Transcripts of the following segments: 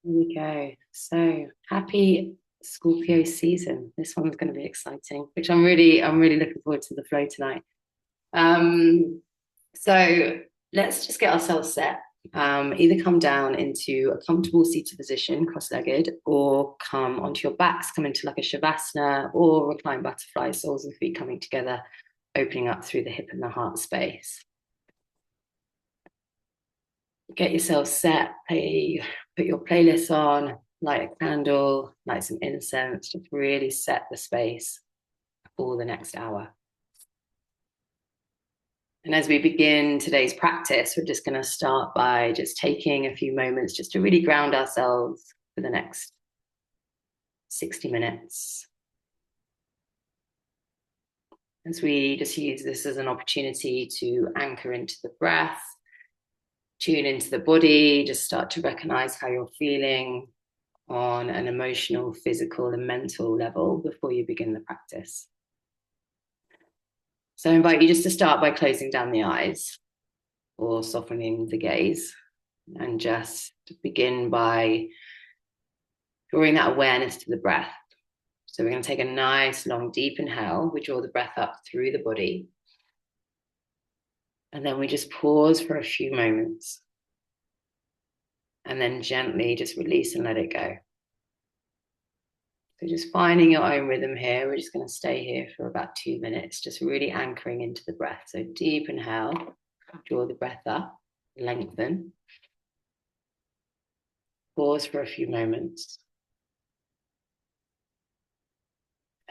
Here we go. So happy Scorpio season. This one's going to be exciting, which I'm really looking forward to the flow tonight. Um, so let's just get ourselves set. Either come down into a comfortable seated position, cross-legged, or come onto your backs, come into like a shavasana or recline butterfly, soles and feet coming together, opening up through the hip and the heart space. Get yourself set, put your playlist on, light a candle, light some incense, just really set the space for the next hour. And as we begin today's practice, we're just going to start by just taking a few moments just to really ground ourselves for the next 60 minutes. As we just use this as an opportunity to anchor into the breath, tune into the body, just start to recognize how you're feeling on an emotional, physical, and mental level before you begin the practice. So I invite you just to start by closing down the eyes or softening the gaze, and just begin by drawing that awareness to the breath. So we're going to take a nice, long, deep inhale. We draw the breath up through the body. And then we just pause for a few moments. And then gently just release and let it go. So just finding your own rhythm here. We're just going to stay here for about 2 minutes, just really anchoring into the breath. So deep inhale, draw the breath up, lengthen. Pause for a few moments.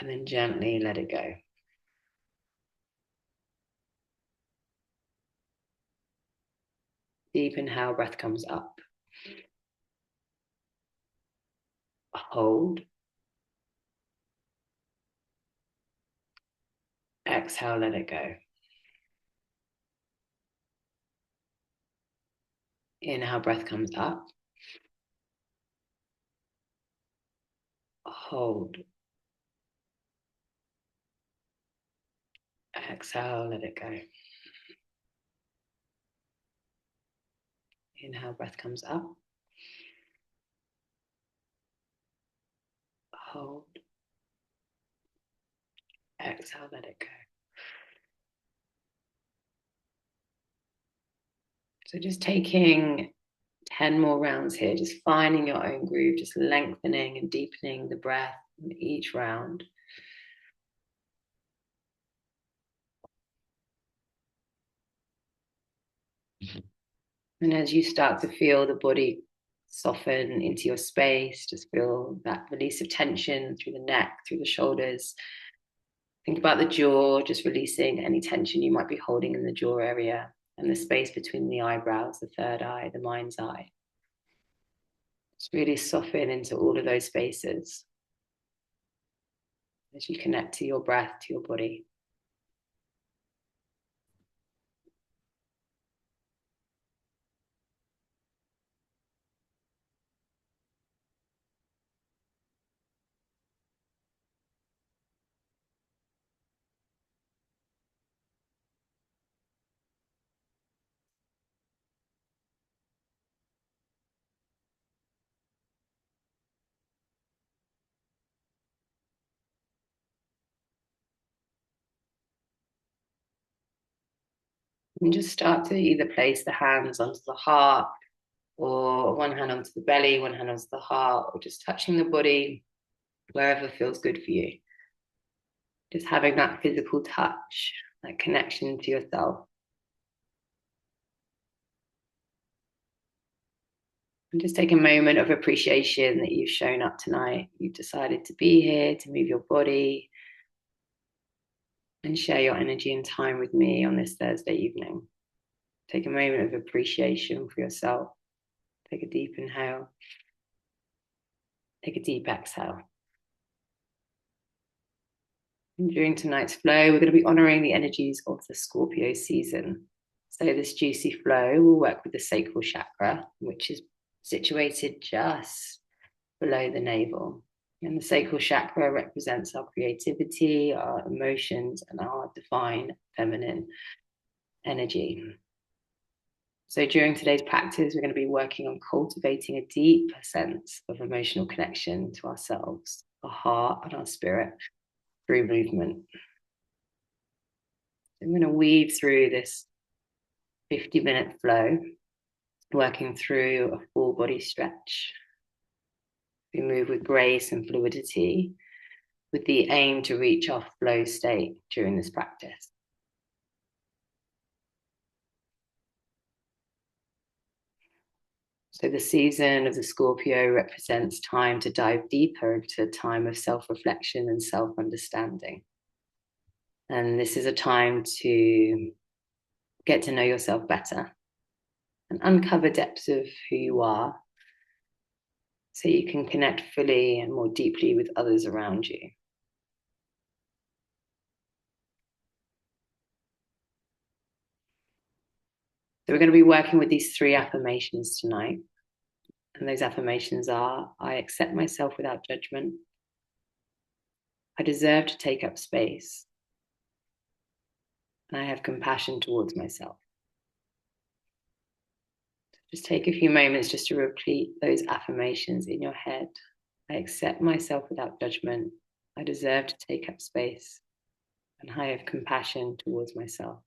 And then gently let it go. Deep inhale, breath comes up. Hold. Exhale, let it go. Inhale, breath comes up. Hold. Exhale, let it go. Inhale, breath comes up. Hold. Exhale, let it go. So just taking 10 more rounds here, just finding your own groove, just lengthening and deepening the breath in each round. And as you start to feel the body soften into your space, just feel that release of tension through the neck, through the shoulders. Think about the jaw, just releasing any tension you might be holding in the jaw area and the space between the eyebrows, the third eye, the mind's eye. Just really soften into all of those spaces as you connect to your breath, to your body. And just start to either place the hands onto the heart, or one hand onto the belly, one hand onto the heart, or just touching the body wherever feels good for you. Just having that physical touch, that connection to yourself. And just take a moment of appreciation that you've shown up tonight. You've decided to be here, to move your body, and share your energy and time with me on this Thursday evening. Take a moment of appreciation for yourself. Take a deep inhale. Take a deep exhale. And during tonight's flow, we're going to be honoring the energies of the Scorpio season. So this juicy flow will work with the sacral chakra, which is situated just below the navel. And the sacral chakra represents our creativity, our emotions, and our divine feminine energy. So during today's practice, we're going to be working on cultivating a deep sense of emotional connection to ourselves, our heart, and our spirit through movement. I'm going to weave through this 50-minute flow, working through a full body stretch. We move with grace and fluidity with the aim to reach our flow state during this practice. So the season of the Scorpio represents time to dive deeper into a time of self-reflection and self-understanding. And this is a time to get to know yourself better and uncover depths of who you are so you can connect fully and more deeply with others around you. So we're going to be working with these 3 affirmations tonight. And those affirmations are: I accept myself without judgment. I deserve to take up space. And I have compassion towards myself. Just take a few moments just to repeat those affirmations in your head. I accept myself without judgment. I deserve to take up space. And I have compassion towards myself.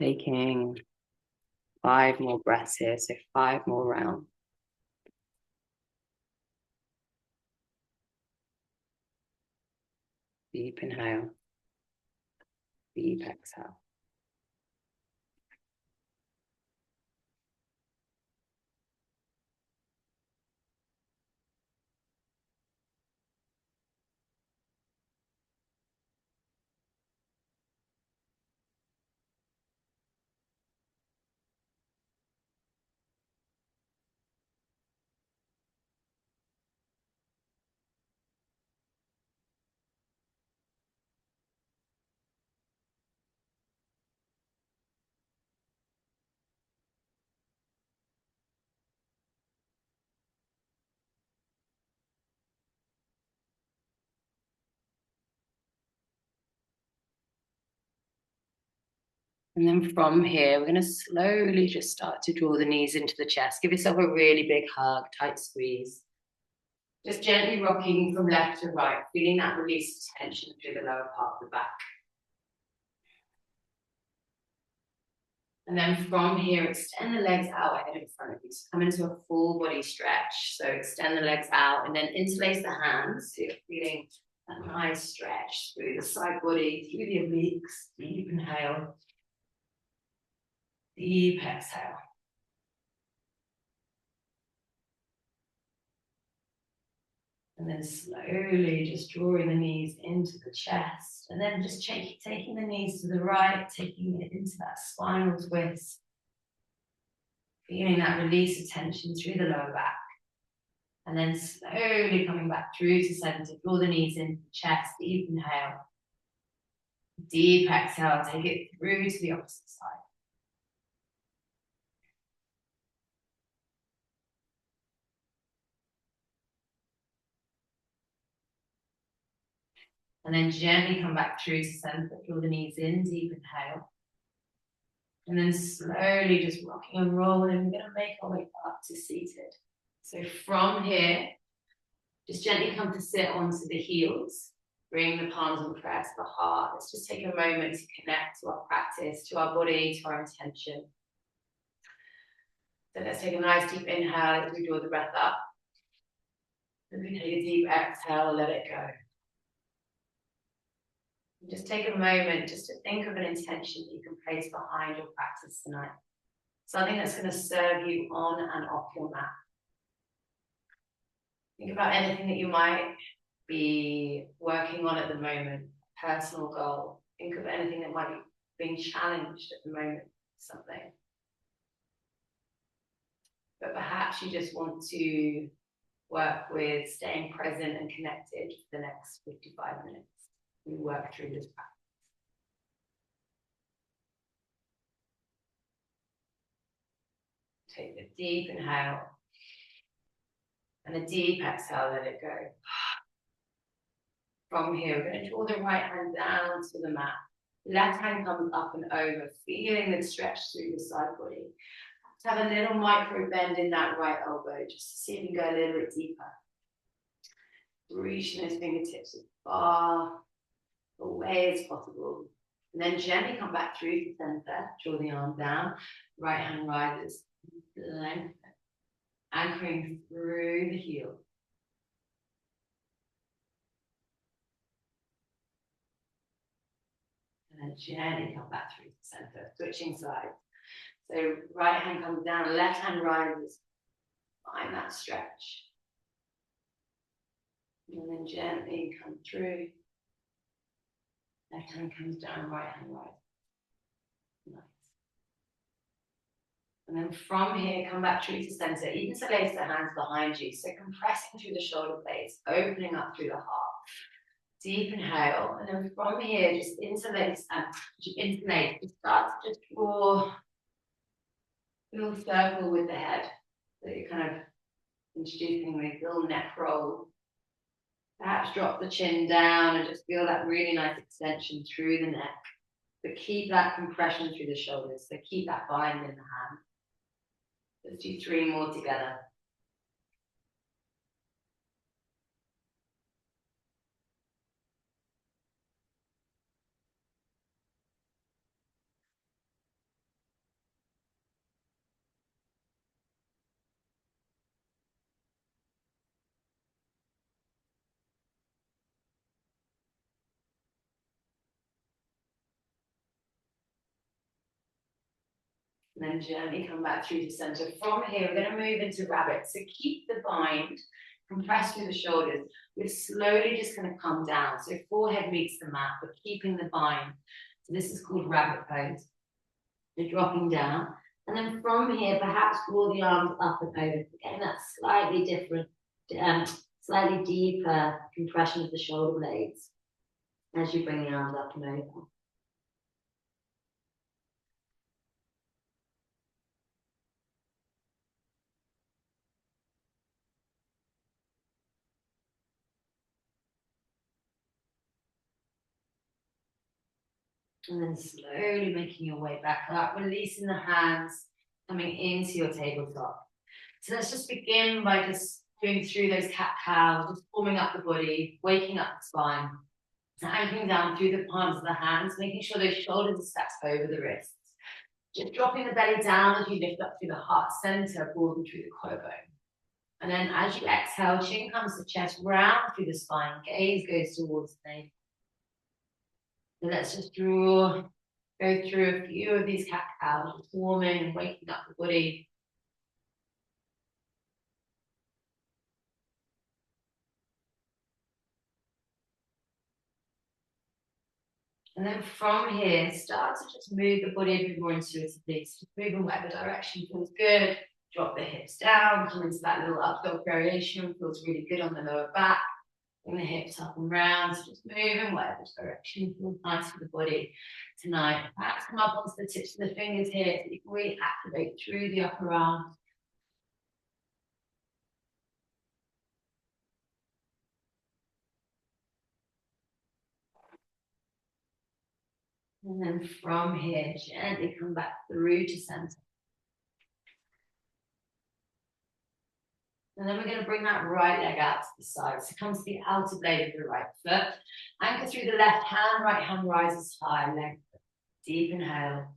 Taking 5 more breaths here, so 5 more rounds. Deep inhale, deep exhale. And then from here, we're going to slowly just start to draw the knees into the chest. Give yourself a really big hug, tight squeeze. Just gently rocking from left to right, feeling that release of tension through the lower part of the back. And then from here, extend the legs out ahead in front of you. So come into a full body stretch. So extend the legs out and then interlace the hands. So you're feeling a nice stretch through the side body, through the obliques. Deep inhale. Deep exhale. And then slowly just drawing the knees into the chest. And then just taking the knees to the right, taking it into that spinal twist. Feeling that release of tension through the lower back. And then slowly coming back through to center. Draw the knees into the chest. Deep inhale. Deep exhale. Take it through to the opposite side. And then gently come back through to center. Draw the knees in. Deep inhale. And then slowly just rocking and rolling. We're going to make our way up to seated. So from here, just gently come to sit onto the heels. Bring the palms and press the heart. Let's just take a moment to connect to our practice, to our body, to our intention. So let's take a nice deep inhale as we draw the breath up. Then we take a deep exhale, let it go. And just take a moment just to think of an intention that you can place behind your practice tonight. Something that's going to serve you on and off your mat. Think about anything that you might be working on at the moment, personal goal. Think of anything that might be being challenged at the moment, something. But perhaps you just want to work with staying present and connected for the next 55 minutes. We work through this practice. Take a deep inhale and a deep exhale, let it go. From here, we're going to draw the right hand down to the mat. Left hand comes up and over, feeling the stretch through the side body. Have a little micro bend in that right elbow, just to see if you can go a little bit deeper. Reaching those fingertips as far away as possible. And then gently come back through to center, draw the arm down, right hand rises, lengthen, anchoring through the heel. And then gently come back through to center, switching sides. So right hand comes down, left hand rises, find that stretch. And then gently come through. Left hand comes down, right hand rises. Nice. And then from here, come back through to center. Interlace the hands behind you. So compressing through the shoulder blades, opening up through the heart. Deep inhale. And then from here, just interlace and just start to just draw a little circle with the head. So you're kind of introducing the little neck roll. Perhaps drop the chin down and just feel that really nice extension through the neck. But keep that compression through the shoulders. So keep that bind in the hand. Let's do 3 more together. And then gently come back through the center. From here, we're going to move into rabbit. So keep the bind, compress through the shoulders. We're slowly just going to come down. So forehead meets the mat, but keeping the bind. So this is called rabbit pose. You're dropping down. And then from here, perhaps draw the arms up and over. Getting that slightly different, slightly deeper compression of the shoulder blades as you bring the arms up and over. And then slowly making your way back up, releasing the hands, coming into your tabletop. So let's just begin by just doing through those cat-cows, just forming up the body, waking up the spine, and anchoring down through the palms of the hands, making sure those shoulders are stacked over the wrists. Just dropping the belly down as you lift up through the heart center, broaden through the collarbone. And then as you exhale, chin comes to chest, round through the spine, gaze goes towards the navel. So let's just go through a few of these cat-cows, warming and waking up the body. And then from here, start to just move the body a bit more intuitively. So move in whatever direction feels good. Drop the hips down, come into that little up dog variation. Feels really good on the lower back. Bring the hips up and round. So just move in whatever direction feels nice for the body tonight. Perhaps come up onto the tips of the fingers here so you can really activate through the upper arms. And then from here, gently come back through to center. And then we're going to bring that right leg out to the side. So come to the outer blade of the right foot. Anchor through the left hand, right hand rises high, lengthen. Deep inhale,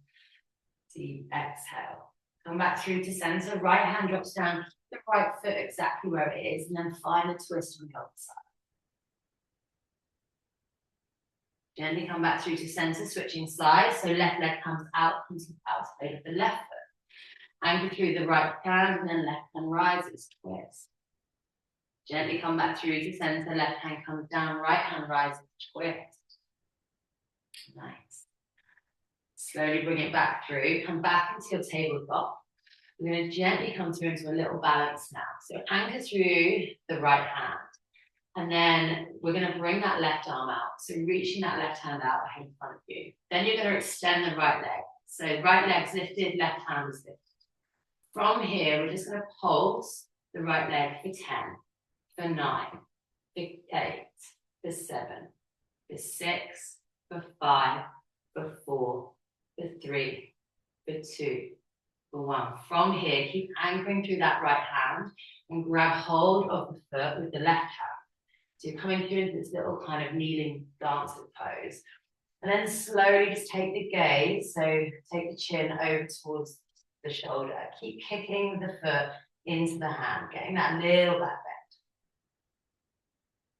deep exhale. Come back through to center. Right hand drops down, keep the right foot exactly where it is, and then find a twist on the other side. Gently come back through to center, switching sides. So left leg comes out, comes to the outer blade of the left foot. Anchor through the right hand, and then left hand rises, twist. Gently come back through to center, left hand comes down, right hand rises, twist. Nice. Slowly bring it back through, come back into your tabletop. We're going to gently come through into a little balance now. So anchor through the right hand. And then we're going to bring that left arm out. So reaching that left hand out ahead in front of you. Then you're going to extend the right leg. So right leg's lifted, left hand is lifted. From here, we're just going to pulse the right leg for 10, for 9, for 8, for 7, for 6, for 5, for 4, for 3, for 2, for 1. From here, keep anchoring through that right hand and grab hold of the foot with the left hand. So you're coming through into this little kind of kneeling dancer pose. And then slowly just take the gaze, so take the chin over towards the shoulder. Keep kicking the foot into the hand, getting that little back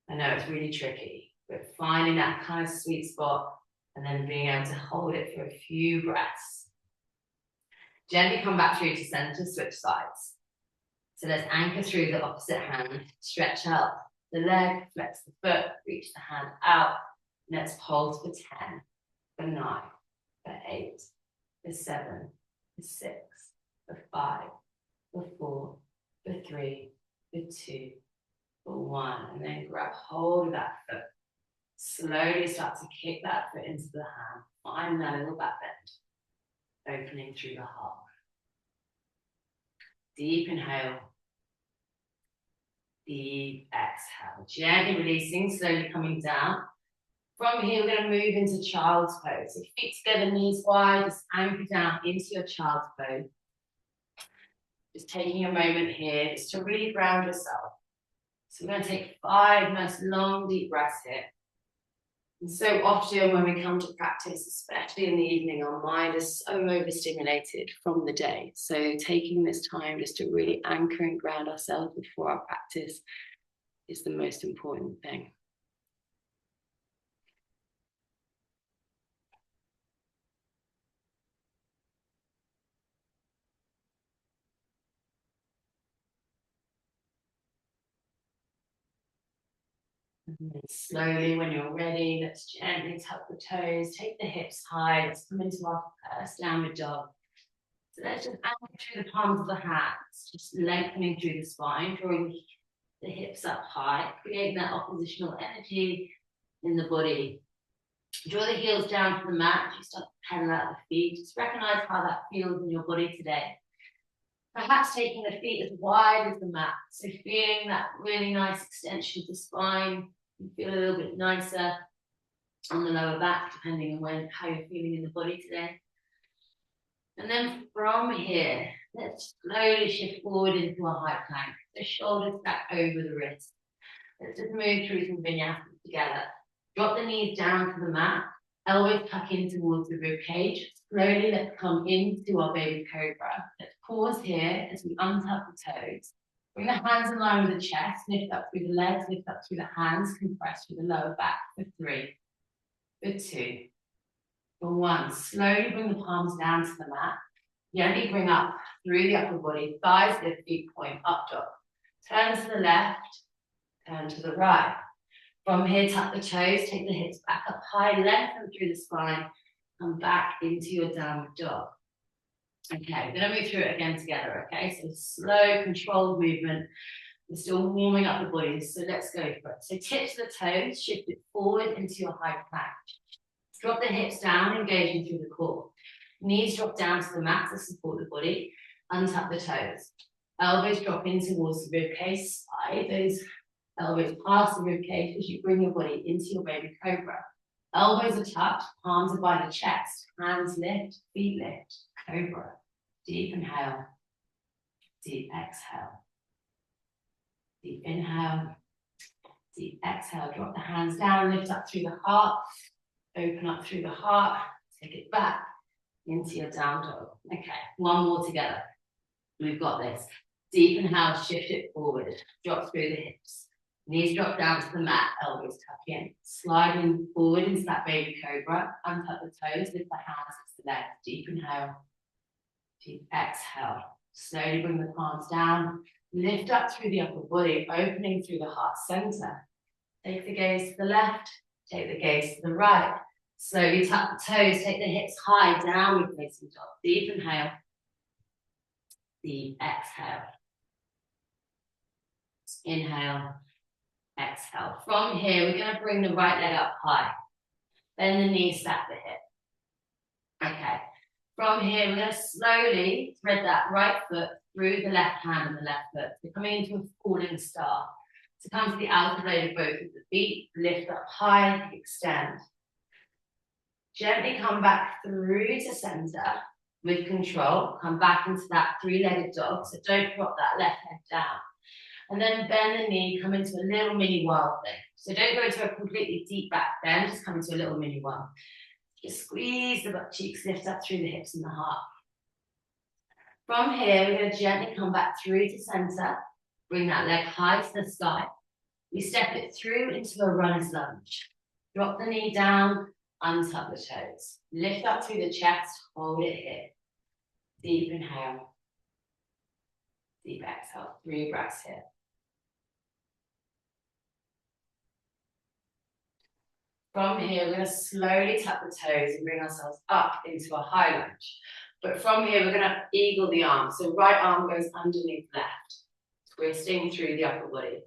bend. I know it's really tricky, but finding that kind of sweet spot and then being able to hold it for a few breaths. Gently come back through to center, switch sides. So let's anchor through the opposite hand, stretch out the leg, flex the foot, reach the hand out. Let's pulse for 10, for 9, for 8, for 7, for 6, for 5, for 4, for 3, for 2, for 1. And then grab hold of that foot. Slowly start to kick that foot into the hand. Find that little back bend. Opening through the heart. Deep inhale. Deep exhale. Gently releasing, slowly coming down. From here, we're going to move into child's pose. So feet together, knees wide, just anchor down into your child's pose. Just taking a moment here just to really ground yourself. So we're going to take 5 nice long deep breaths here. And so often when we come to practice, especially in the evening, our mind is so overstimulated from the day. So taking this time just to really anchor and ground ourselves before our practice is the most important thing. And then slowly, when you're ready, let's gently tuck the toes, take the hips high. Let's come into our first downward dog. So let's just anchor through the palms of the hands, just lengthening through the spine, drawing the hips up high, creating that oppositional energy in the body. Draw the heels down to the mat as you start to pedal out the feet. Just recognize how that feels in your body today. Perhaps taking the feet as wide as the mat. So feeling that really nice extension of the spine. You feel a little bit nicer on the lower back, depending on how you're feeling in the body today. And then from here, let's slowly shift forward into a high plank. So shoulders back over the wrists. Let's just move through some vinyasas together. Drop the knees down to the mat. Elbows tuck in towards the rib cage. Slowly let's come into our baby cobra. Let's pause here as we untuck the toes. Bring the hands in line with the chest. Lift up through the legs, lift up through the hands. Compress through the lower back for 3, for 2, for 1. Slowly bring the palms down to the mat. Gently bring up through the upper body. Thighs lift, feet point, up dog. Turn to the left, turn to the right. From here, tuck the toes, take the hips back up high, lengthen through the spine, and back into your downward dog. Okay, we're going to move through it again together, okay? So slow, controlled movement. We're still warming up the body, so let's go for it. So tips the toes, shift it forward into your high plank. Drop the hips down, engaging through the core. Knees drop down to the mat to support the body. Untuck the toes. Elbows drop in towards the ribcage. Slide those elbows past the ribcage as you bring your body into your baby cobra. Elbows are tucked, palms are by the chest. Hands lift, feet lift. Cobra. Deep inhale. Deep exhale. Deep inhale. Deep exhale. Drop the hands down, lift up through the heart. Open up through the heart. Take it back into your down dog. Okay, one more together. We've got this. Deep inhale, shift it forward. Drop through the hips. Knees drop down to the mat, elbows tuck in. Sliding forward into that baby cobra. Untuck the toes, lift the hands to the legs. Deep inhale. Deep exhale. Slowly bring the palms down. Lift up through the upper body, opening through the heart center. Take the gaze to the left. Take the gaze to the right. Slowly tuck the toes, take the hips high, downward facing dog. Deep inhale. Deep exhale. Inhale, exhale. From here, we're going to bring the right leg up high. Bend the knee, stack the hip. Okay. From here, we're going to slowly thread that right foot through the left hand and the left foot. We're coming into a falling star. So come to the outer blade of both of the feet, lift up high, extend. Gently come back through to center with control. Come back into that three-legged dog, so don't drop that left leg down. And then bend the knee, come into a little mini wild thing. So don't go into a completely deep back bend, just come into a little mini one. Just squeeze the butt cheeks, lift up through the hips and the heart. From here, we're going to gently come back through to center. Bring that leg high to the sky. We step it through into a runner's lunge. Drop the knee down, untuck the toes. Lift up through the chest, hold it here. Deep inhale. Deep exhale. 3 breaths here. From here, we're going to slowly tuck the toes and bring ourselves up into a high lunge. But from here, we're going to eagle the arm. So right arm goes underneath left, twisting through the upper body.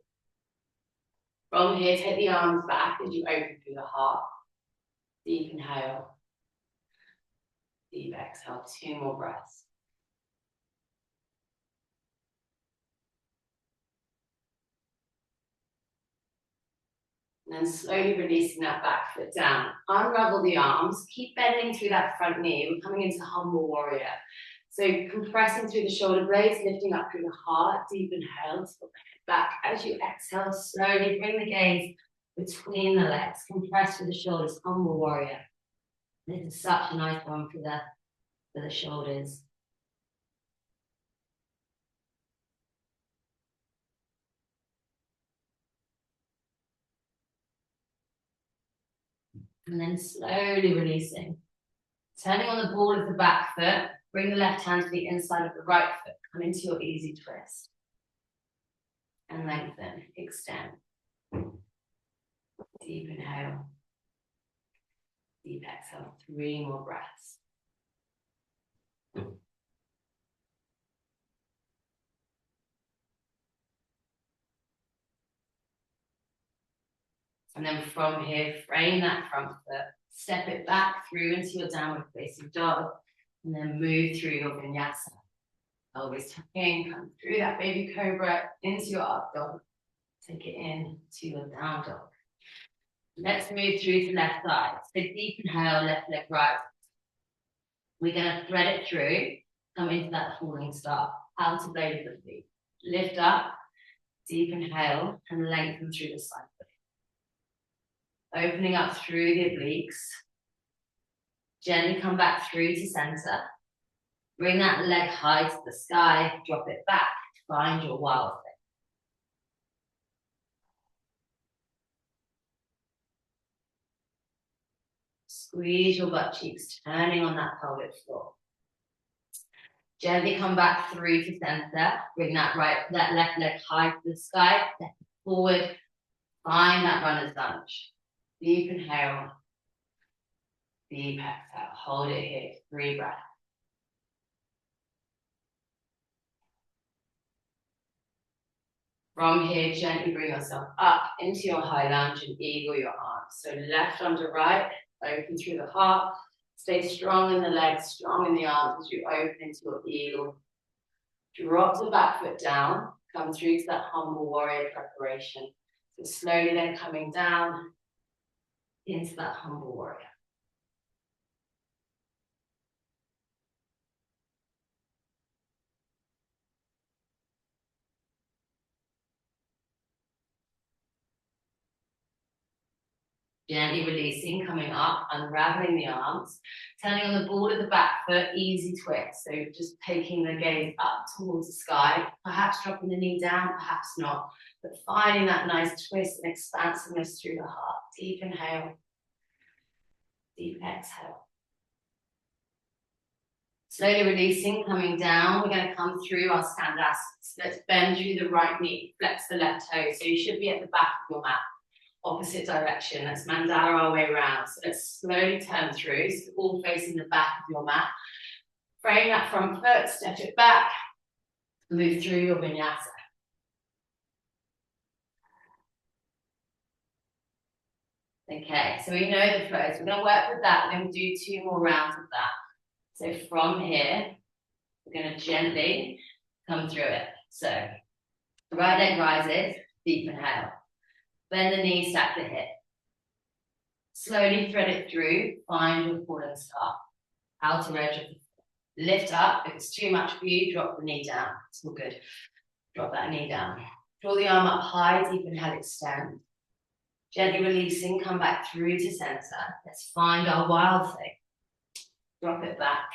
From here, take the arms back as you open through the heart. Deep inhale. Deep exhale. 2 more breaths. And then slowly releasing that back foot down. Unravel the arms. Keep bending through that front knee. We're coming into humble warrior. So compressing through the shoulder blades, lifting up through the heart. Deep inhale. Back as you exhale. Slowly bring the gaze between the legs. Compress through the shoulders. Humble warrior. This is such a nice one for the shoulders. And then slowly releasing. Turning on the ball of the back foot, bring the left hand to the inside of the right foot. Come into your easy twist. And lengthen, extend. Deep inhale. Deep exhale. 3 more breaths. And then from here, frame that front foot. Step it back through into your downward facing dog. And then move through your vinyasa. Always tucking, come through that baby cobra into your up dog. Take it in to your down dog. Let's move through to left side. So deep inhale, left leg right. We're going to thread it through. Come into that falling star. Outer blade of the feet. Lift up. Deep inhale and lengthen through the side body. Opening up through the obliques. Gently come back through to center. Bring that leg high to the sky. Drop it back. Find your wild thing. Squeeze your butt cheeks, turning on that pelvic floor. Gently come back through to center. Bring that left leg high to the sky. Step forward. Find that runner's lunge. Deep inhale. Deep exhale. Hold it here. 3 breaths. From here, gently bring yourself up into your high lunge and eagle your arms. So left arm to right, open through the heart. Stay strong in the legs, strong in the arms as you open into your eagle. Drop the back foot down, come through to that humble warrior preparation. So slowly then coming down into that humble warrior. Gently releasing, coming up, unraveling the arms, turning on the ball of the back foot, easy twist. So just taking the gaze up towards the sky, perhaps dropping the knee down, perhaps not, but finding that nice twist and expansiveness through the heart. Deep inhale, deep exhale. Slowly releasing, coming down, we're going to come through our standasana. Let's bend through the right knee, flex the left toe. So you should be at the back of your mat. Opposite direction. Let's mandala our way around. So let's slowly turn through, so all facing the back of your mat. Frame that front foot, step it back, Move through your vinyasa. Okay, so we know the flows. We're going to work with that. We're going to do 2 more rounds of that. So from here, we're going to gently come through it. So right leg rises, deep inhale. Bend the knee, stack the hip. Slowly thread it through, find your falling star. Outer edge of the foot. Lift up. If it's too much for you, drop the knee down. It's all good. Drop that knee down. Draw the arm up high, deep inhale, extend. Gently releasing, come back through to center. Let's find our wild thing. Drop it back.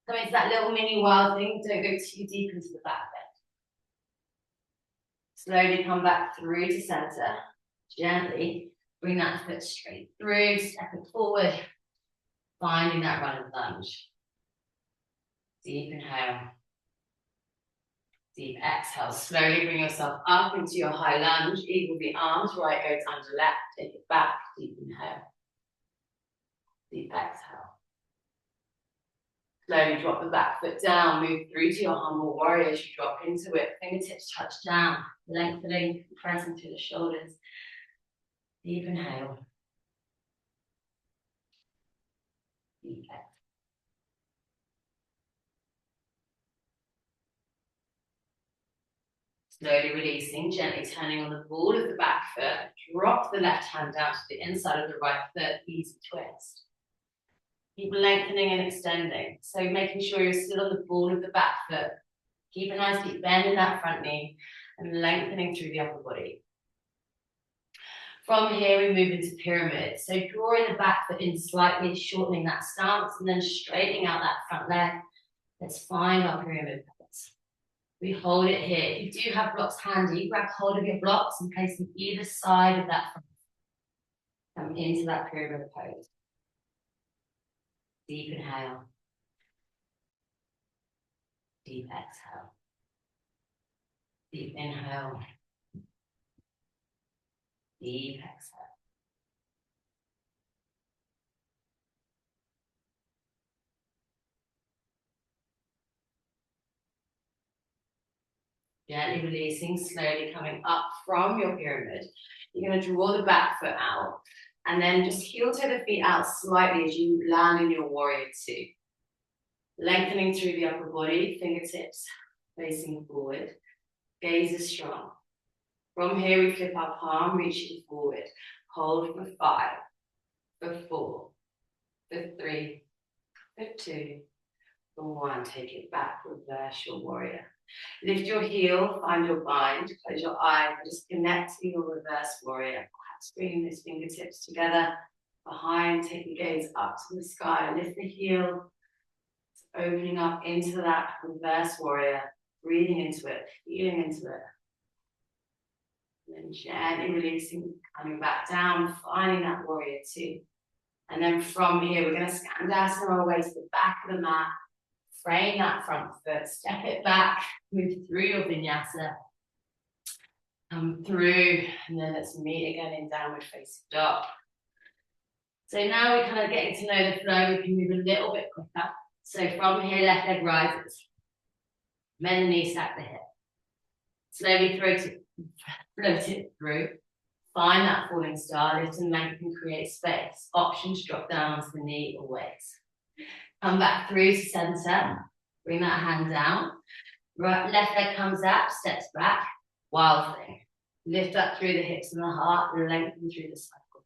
Come into that little mini wild thing. Don't go too deep into the back bend. Slowly come back through to center. Gently bring that foot straight through, step it forward. Finding that running lunge. Deep inhale. Deep exhale. Slowly bring yourself up into your high lunge. Eagle the arms. Right goes under left. Take it back. Deep inhale. Deep exhale. Slowly drop the back foot down. Move through to your humble warrior as you drop into it. Fingertips touch down. Lengthening, pressing through the shoulders. Deep inhale. Deep exhale. Slowly releasing, gently turning on the ball of the back foot. Drop the left hand down to the inside of the right foot. Easy twist. Keep lengthening and extending. So making sure you're still on the ball of the back foot. Keep a nice deep bend in that front knee and lengthening through the upper body. From here, we move into pyramid. So drawing the back foot in slightly, shortening that stance, and then straightening out that front leg. Let's find our pyramid pose. We hold it here. If you do have blocks handy, grab hold of your blocks and place them either side of that front. Come into that pyramid pose. Deep inhale. Deep exhale. Deep inhale. Deep exhale. Gently releasing, slowly coming up from your pyramid. You're going to draw the back foot out and then just heel toe the feet out slightly as you land in your warrior 2. Lengthening through the upper body, fingertips facing forward. Gaze is strong. From here, we flip our palm, reaching forward. Hold for 5, for 4, for 3, for 2, for 1. Take it back, reverse your warrior. Lift your heel, find your bind, close your eyes, just connect to your reverse warrior. Bringing those fingertips together behind, take the gaze up to the sky, lift the heel, opening up into that reverse warrior, breathing into it, feeling into it. And then gently releasing, coming back down, finding that warrior 2. And then from here, we're going to skandasana our way to the back of the mat, frame that front foot, step it back, move through your vinyasa, come through, and then let's meet again in downward facing dog. So now we're kind of getting to know the flow, we can move a little bit quicker. So from here, left leg rises, bend the knee, stack the hip. Slowly float it through. Find that falling star, lift and lengthen, create space. Options, drop down onto the knee or weights. Come back through to center. Bring that hand down. Right, left leg comes up, steps back. Wild thing. Lift up through the hips and the heart, lengthen through the cycle.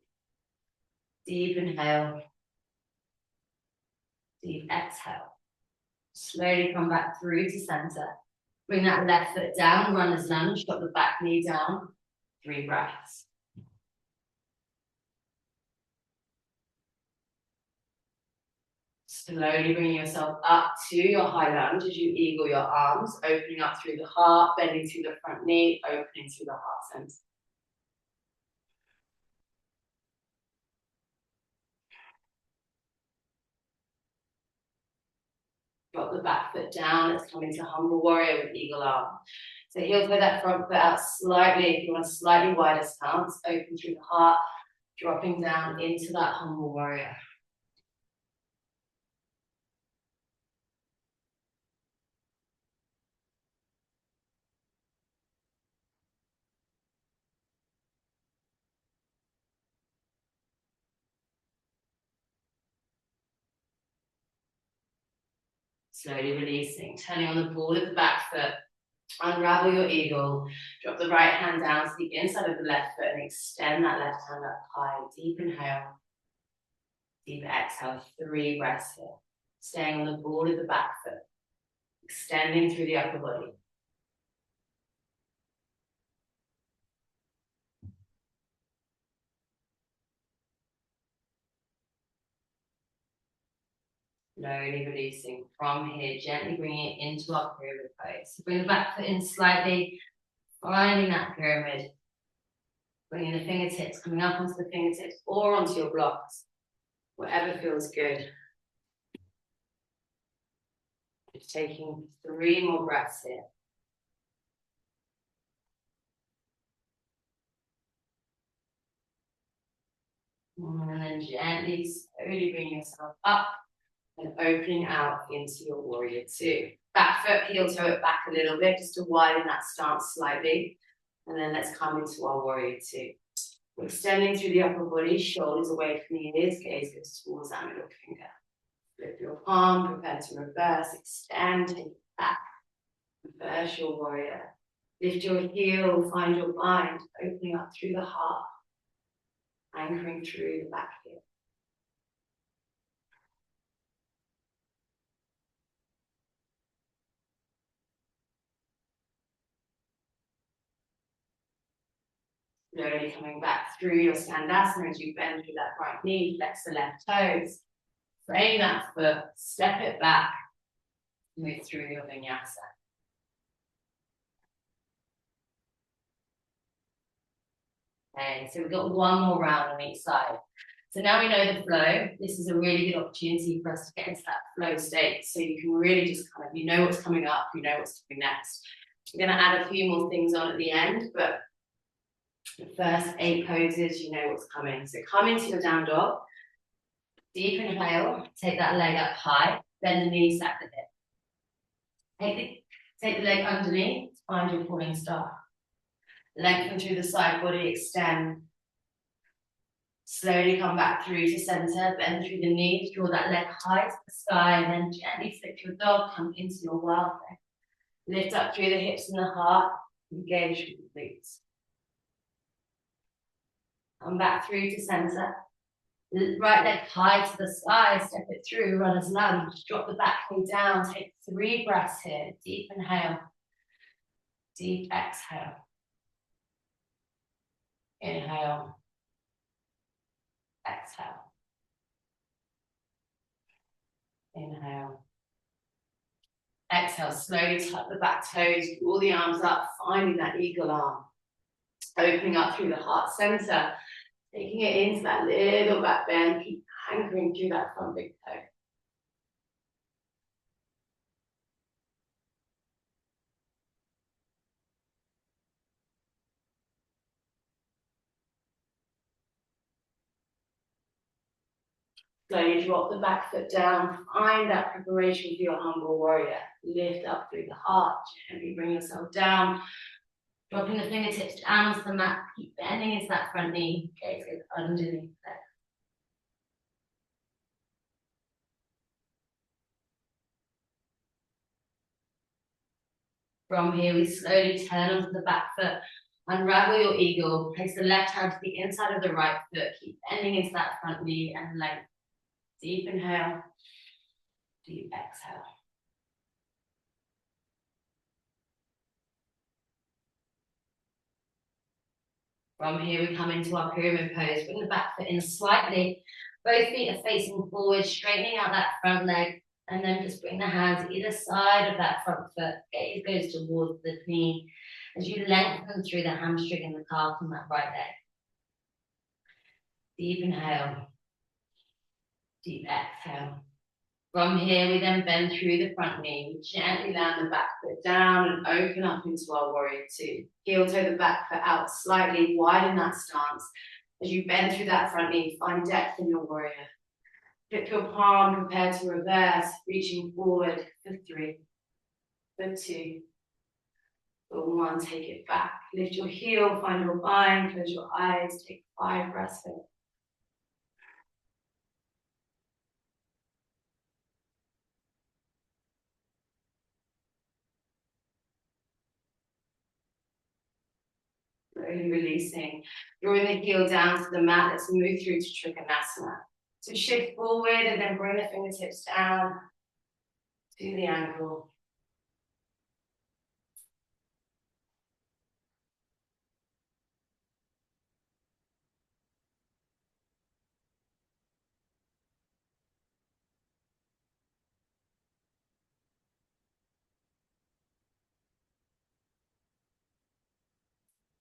Deep inhale. Deep exhale. Slowly come back through to center. Bring that left foot down, runner's lunge, drop the back knee down. 3 breaths. Slowly bring yourself up to your high lunge as you eagle your arms, opening up through the heart, bending through the front knee, opening through the heart center. Drop the back foot down. Let's come into humble warrior with eagle arm. So heel toe that front foot out slightly. If you want a slightly wider stance, open through the heart, dropping down into that humble warrior. Slowly releasing, turning on the ball of the back foot. Unravel your eagle. Drop the right hand down to the inside of the left foot and extend that left hand up high. Deep inhale. Deep exhale. 3 breaths here. Staying on the ball of the back foot. Extending through the upper body. Slowly releasing from here, gently bringing it into our pyramid pose. So bring the back foot in slightly, finding that pyramid. Bringing the fingertips, coming up onto the fingertips or onto your blocks, whatever feels good. Just taking 3 more breaths here. And then gently, slowly bring yourself up and opening out into your warrior 2. Back foot, heel toe it back a little bit, just to widen that stance slightly. And then let's come into our warrior 2. We're extending through the upper body, shoulders away from the ears, gaze goes towards that middle finger. Flip your palm, prepare to reverse, extend, take it back. Reverse your warrior. Lift your heel, find your bind, opening up through the heart, anchoring through the back heel. Slowly coming back through your Skandasana as you bend through that right knee, flex the left toes, frame that foot, step it back, move through your vinyasa. Okay, so we've got 1 more round on each side. So now we know the flow. This is a really good opportunity for us to get into that flow state. So you can really just kind of, you know what's coming up, you know what's coming next. We're going to add a few more things on at the end, but the first 8 poses, you know what's coming. So come into your down dog. Deep inhale, take that leg up high, bend the knees at the hip. Take the leg underneath, find your falling star. Lengthen through the side body, extend. Slowly come back through to center, bend through the knees, draw that leg high to the sky, and then gently flip your dog, come into your wild leg. Lift up through the hips and the heart, engage with the glutes. Come back through to center. Right leg high to the sky, step it through, runner's lunge. Drop the back knee down, take 3 breaths here. Deep inhale, deep exhale. Inhale, exhale. Inhale. Exhale, slowly tuck the back toes, draw the arms up, finding that eagle arm. Opening up through the heart center, taking it into that little back bend, keep anchoring through that front big toe. Slowly drop the back foot down, find that preparation for your humble warrior. Lift up through the heart, gently bring yourself down. Dropping the fingertips down onto the mat, keep bending into that front knee, gaze goes underneath there. From here, we slowly turn onto the back foot, unravel your eagle, place the left hand to the inside of the right foot, keep bending into that front knee and length. Deep inhale, deep exhale. From here, we come into our pyramid pose. Bring the back foot in slightly. Both feet are facing forward, straightening out that front leg. And then just bring the hands either side of that front foot. Gaze goes towards the knee as you lengthen through the hamstring and the calf on that right leg. Deep inhale. Deep exhale. From here, we then bend through the front knee. We gently land the back foot down and open up into our warrior 2. Heel toe the back foot out slightly, widen that stance. As you bend through that front knee, find depth in your warrior. Flip your palm, prepare to reverse, reaching forward for 3, for 2, for 1. Take it back. Lift your heel, find your bind, close your eyes, take 5 breaths in. Slowly releasing, drawing the heel down to the mat. Let's move through to Trikonasana. So shift forward and then bring the fingertips down to the ankle.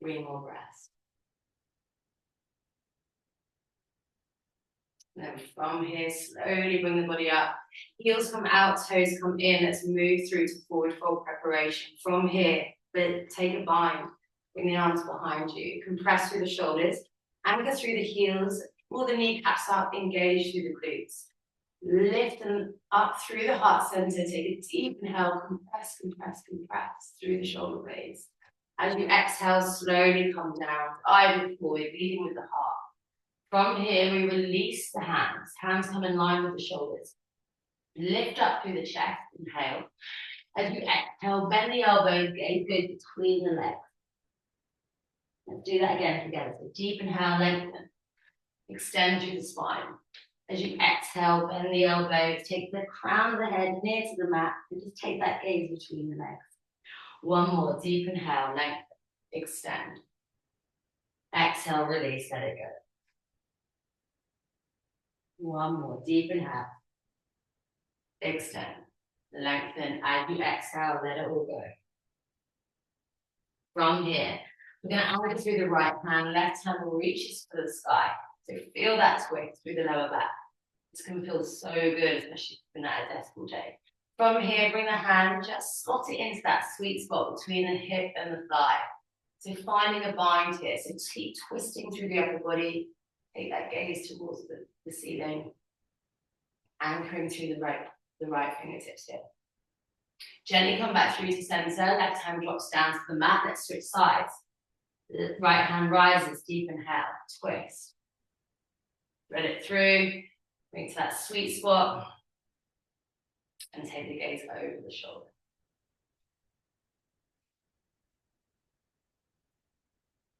3 more breaths. And then from here, slowly bring the body up. Heels come out, toes come in. Let's move through to forward fold preparation. From here, take a bind. Bring the arms behind you. Compress through the shoulders. Anchor through the heels. Pull the kneecaps up. Engage through the glutes. Lift them up through the heart center. Take a deep inhale. Compress, compress, compress through the shoulder blades. As you exhale, slowly come down. Eye forward, leading with the heart. From here, we release the hands. Hands come in line with the shoulders. Lift up through the chest. Inhale. As you exhale, bend the elbows. Gaze goes between the legs. Let's do that again together. So deep inhale, lengthen. Extend through the spine. As you exhale, bend the elbows. Take the crown of the head near to the mat. And just take that gaze between the legs. One more. Deep inhale, lengthen. Extend. Exhale, release. Let it go. One more. Deep inhale. Extend. Lengthen. As you exhale, let it all go. From here, we're going to anchor through the right hand. Left hand reaches for the sky. So feel that twist through the lower back. It's going to feel so good, especially if you've been at a desk all day. From here, bring the hand, just slot it into that sweet spot between the hip and the thigh. So finding a bind here. So keep twisting through the upper body. Take that gaze towards the ceiling. Anchoring through the right fingertips here. Gently come back through to center. Left hand drops down to the mat. Let's switch sides. The right hand rises. Deep inhale. Twist. Thread it through. Bring to that sweet spot. And take the gaze over the shoulder.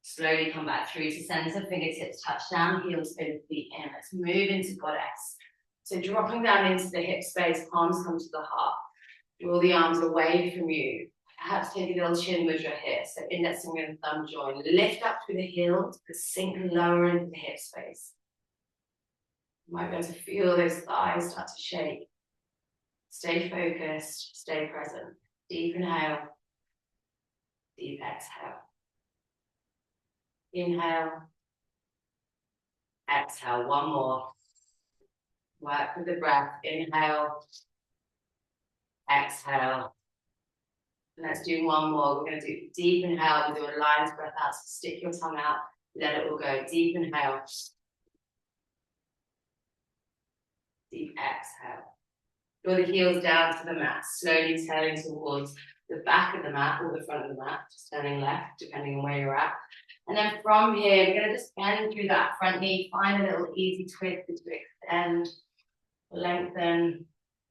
Slowly come back through to center. Fingertips touch down. Heels go the feet in. Let's move into goddess. So dropping down into the hip space. Palms come to the heart. Draw the arms away from you. Perhaps take a little chin mudra here. So index finger and thumb join. Lift up through the heels, but sink lower into the hip space. You might be able to feel those thighs start to shake. Stay focused, stay present. Deep inhale, deep exhale. Inhale, exhale. One more. Work with the breath. Inhale, exhale. Let's do one more. We're going to do deep inhale. We'll do a lion's breath out. So stick your tongue out. Let it all go. Deep inhale. Deep exhale. Draw the heels down to the mat. Slowly turning towards the back of the mat or the front of the mat. Just turning left, depending on where you're at. And then from here, we're going to just bend through that front knee. Find a little easy twist to extend, lengthen.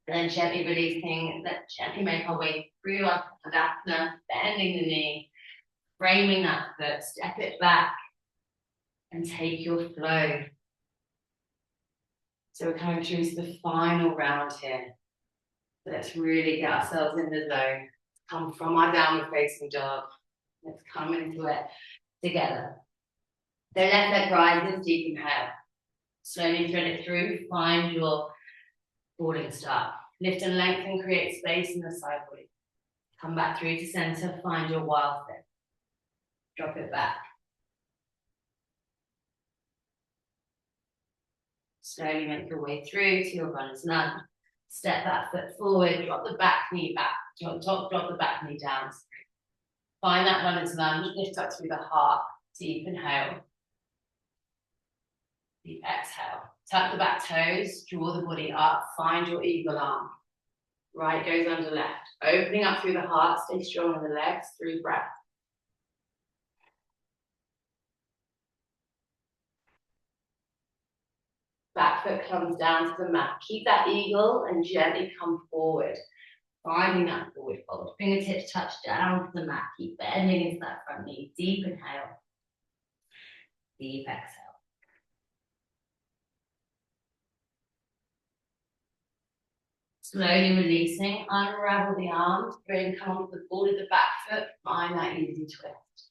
And then gently releasing, let's gently make our way through our Tadasana, bending the knee, framing that foot, step it back, and take your flow. So we're coming through to the final round here. So let's really get ourselves in the zone. Come from our downward facing dog. Let's come into it together. So left leg rises, deep inhale. Slowly thread it through, find your falling start. Lift and lengthen, create space in the side body. Come back through to center, find your wild fit. Drop it back. Slowly make your way through to your runner's lunge. Step that foot forward, drop the back knee back, drop the back knee down. Find that runner's lunge, lift up through the heart. Deep inhale. Deep exhale. Tuck the back toes, draw the body up, find your eagle arm. Right goes under left. Opening up through the heart, stay strong in the legs, through breath. Back foot comes down to the mat. Keep that eagle and gently come forward. Finding that forward fold. Fingertips touch down to the mat. Keep bending into that front knee. Deep inhale. Deep exhale. Slowly releasing, unravel the arms, bring come onto the ball of the back foot, find that easy twist.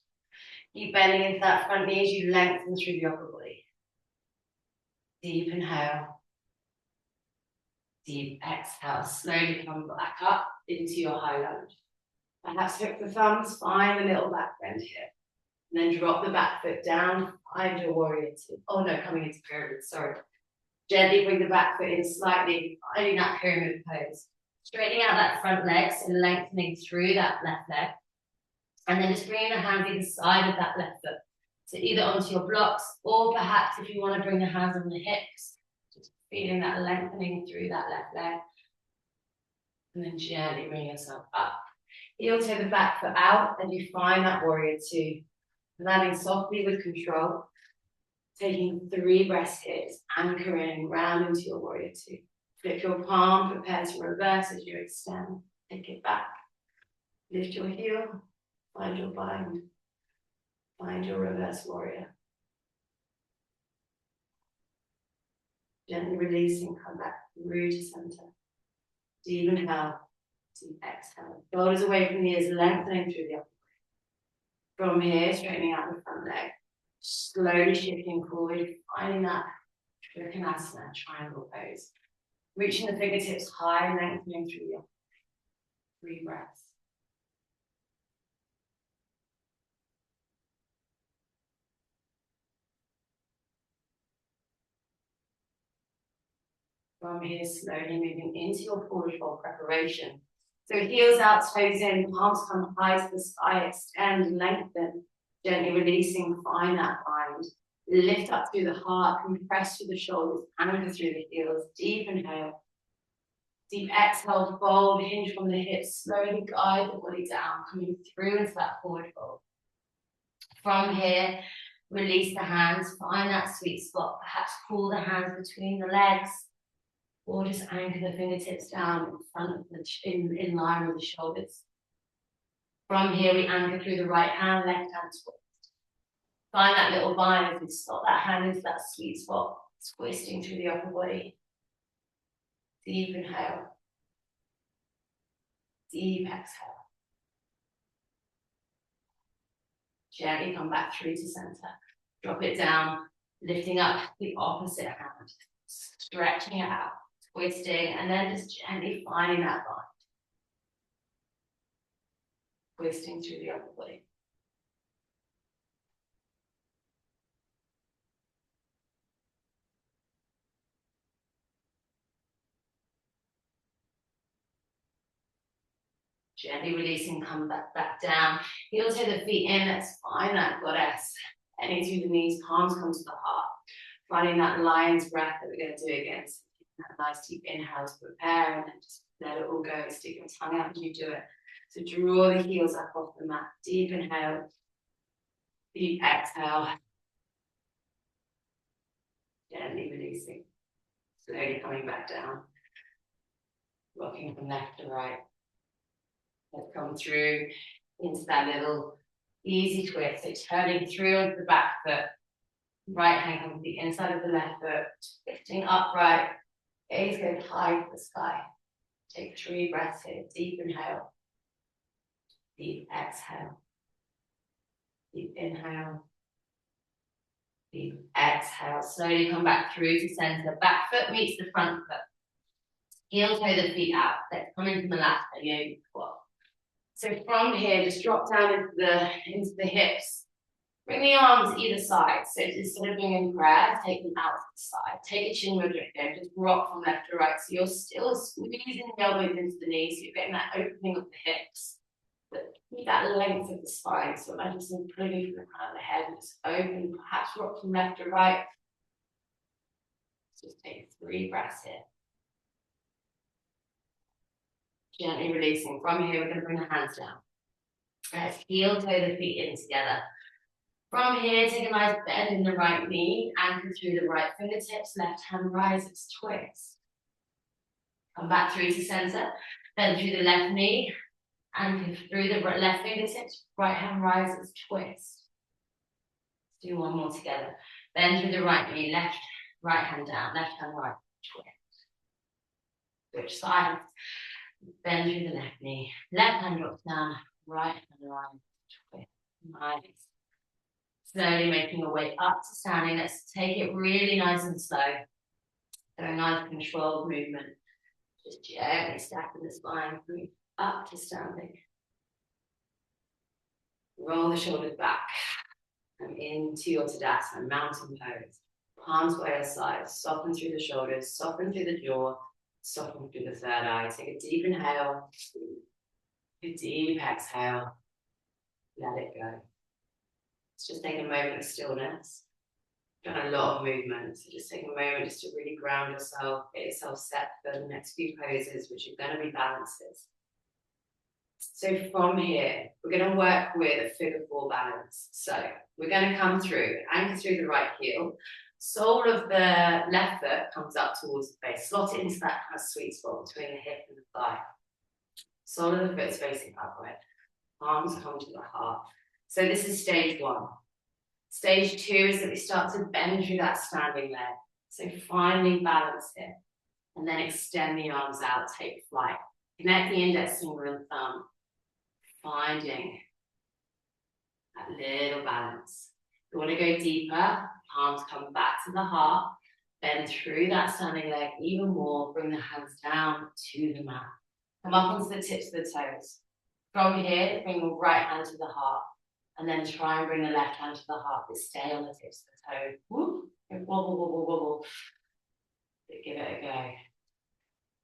Keep bending into that front knee as you lengthen through the upper body. Deep inhale. Deep exhale. Slowly come back up into your high lunge. Perhaps hook the thumbs, find a little back bend here. And then drop the back foot down, find your warrior two. Oh no, coming into pyramid, sorry. Gently bring the back foot in slightly, finding that pyramid pose. Straightening out that front leg, so lengthening through that left leg. And then just bringing the hands either side of that left foot. So either onto your blocks, or perhaps if you want to bring the hands on the hips, just feeling that lengthening through that left leg. And then gently bring yourself up. Heel toe the back foot out, and you find that warrior two. Landing softly with control. Taking 3 breaths here, just anchoring round into your warrior two. Flip your palm, prepare to reverse as you extend. Take it back. Lift your heel, find your bind. Find your reverse warrior. Gently releasing, come back through to center. Deep inhale, deep exhale. Shoulders away from the ears, lengthening through the upper body. From here, straightening out the front leg. Slowly shifting forward, finding that Trikonasana triangle pose. Reaching the fingertips high, lengthening through the upper body. 3 breaths. From here, slowly moving into your forward fold preparation. So heels out, toes in, palms come high to the sky, extend, lengthen. Gently releasing, find that bind. Lift up through the heart, compress through the shoulders, anchor through the heels. Deep inhale. Deep exhale, fold, hinge from the hips. Slowly guide the body down, coming through into that forward fold. From here, release the hands, find that sweet spot. Perhaps pull the hands between the legs, or just anchor the fingertips down in front of in line with the shoulders. From here, we anchor through the right hand, left hand twist. Find that little bind as we slot that hand into that sweet spot, twisting through the upper body. Deep inhale. Deep exhale. Gently come back through to center. Drop it down, lifting up the opposite hand, stretching it out, twisting, and then just gently finding that bind. Twisting through the upper body. Gently releasing, come back down. Heel toe the feet in, let's find that goddess. Bending through the knees, palms come to the heart. Finding that lion's breath that we're going to do again. So that nice deep inhale to prepare, and then just let it all go. Stick your tongue out as you do it. So draw the heels up off the mat. Deep inhale. Deep exhale. Gently releasing. Slowly coming back down. Rocking from left to right. Let's come through into that little easy twist. So turning through onto the back foot. Right hand comes to the inside of the left foot. Lifting upright. Gaze goes high to the sky. Take 3 breaths here. Deep inhale. Deep exhale. Deep inhale. Deep exhale. Slowly come back through to center. Back foot meets the front foot. Heel toe the feet out. Let's come into Malasta Yoga squat. So from here, just drop down into the hips. Bring the arms either side. So instead of doing in prayer, take them out to the side. Take a chin mudra here. Just rock from left to right. So you're still squeezing the elbows into the knees. So you're getting that opening of the hips. But keep that length of the spine. So imagine some pulling from the crown of the head and just open. Perhaps rock from left to right. Just take 3 breaths here. Gently releasing. From here, we're going to bring the hands down. Let's heel toe the feet in together. From here, take a nice bend in the right knee, anchor through the right fingertips, left hand rises, twist. Come back through to center, bend through the left knee, anchor through the left fingertips, right hand rises, twist. Do one more together. Bend through the right knee, right hand down, left hand right, twist. Switch sides. Bend through the left knee, left hand drops down, right hand right, twist. Nice. Slowly making your way up to standing. Let's take it really nice and slow. So a nice controlled movement. Just gently stacking the spine, move up to standing. Roll the shoulders back and into your Tadasana, mountain pose. Palms by your sides, soften through the shoulders, soften through the jaw, soften through the third eye. Take a deep inhale, a deep exhale, let it go. Let's just take a moment of stillness. Done a lot of movement, so just take a moment just to really ground yourself, get yourself set for the next few poses, which are going to be balances. So from here, we're going to work with a figure four balance. So we're going to come through, anchor through the right heel. Sole of the left foot comes up towards the face. Slot it into that kind of sweet spot between the hip and the thigh. Sole of the foot is facing upright. Arms come to the heart. So this is stage one. Stage two is that we start to bend through that standing leg. So finally balance it. And then extend the arms out, take flight. Connect the index finger and thumb. Finding that little balance. If you want to go deeper, palms come back to the heart. Bend through that standing leg even more. Bring the hands down to the mat. Come up onto the tips of the toes. From here, bring your right hand to the heart. And then try and bring the left hand to the heart, but stay on the tips of the toes. Woo. Wobble, wobble, wobble. Give it a go.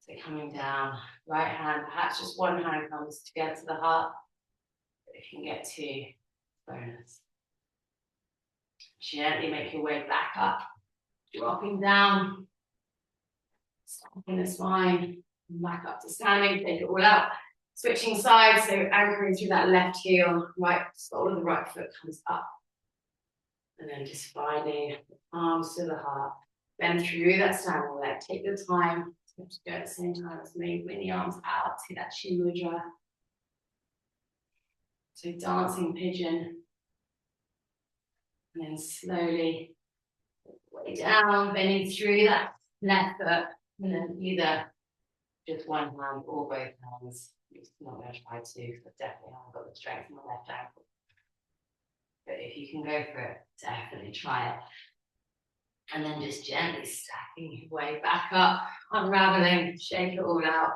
So coming down, right hand, perhaps just one hand comes together to the heart. But if you can get two, bonus. Gently make your way back up, dropping down, stopping the spine, back up to standing, take it all out. Switching sides, so anchoring through that left heel, right sole of the right foot comes up. And then just finding the arms to the heart. Bend through that standing leg. Take the time to go at the same time as me. Bring the arms out to that chin mudra. So dancing pigeon. And then slowly way down, bending through that left foot. And then either just one hand or both hands. I'm not going to try to, because I definitely haven't got the strength in my left ankle. But if you can go for it, definitely try it. And then just gently stacking your way back up, unraveling, shake it all out.